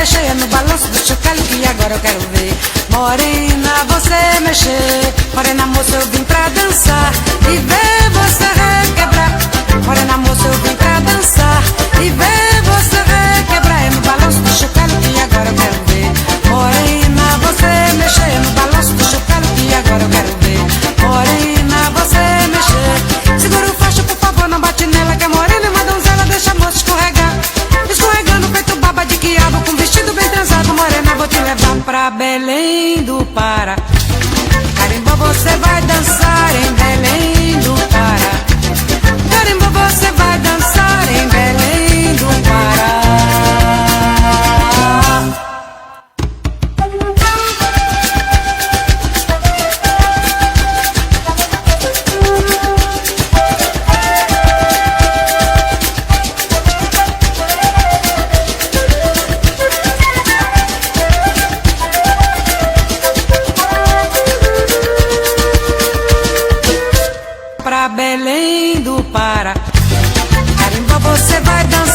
mexer no balanço do chocalho que agora eu quero ver. Morena, você mexer. Morena, moça, eu vim pra dançar e ver você requebrar. Morena, moça, eu vim pra dançar e ver você requebrar. É no balanço do chocalho que agora eu quero ver. Morena, você mexer no balanço do chocalho que agora eu quero ver. Morena, você mexer. Segura o facho, por favor, não bate nela, que a morena é uma donzela, deixa a moça escorregar. Escorregando feito baba de quiabo, com vestido bem transado. Morena, vou te levar pra Belém do Pará. Carimbó, você vai dançar em Belém do Pará. Carimbó, você vai dançar em Belém do Pará. Pra Belém do Pará. Carimbó, você vai dançar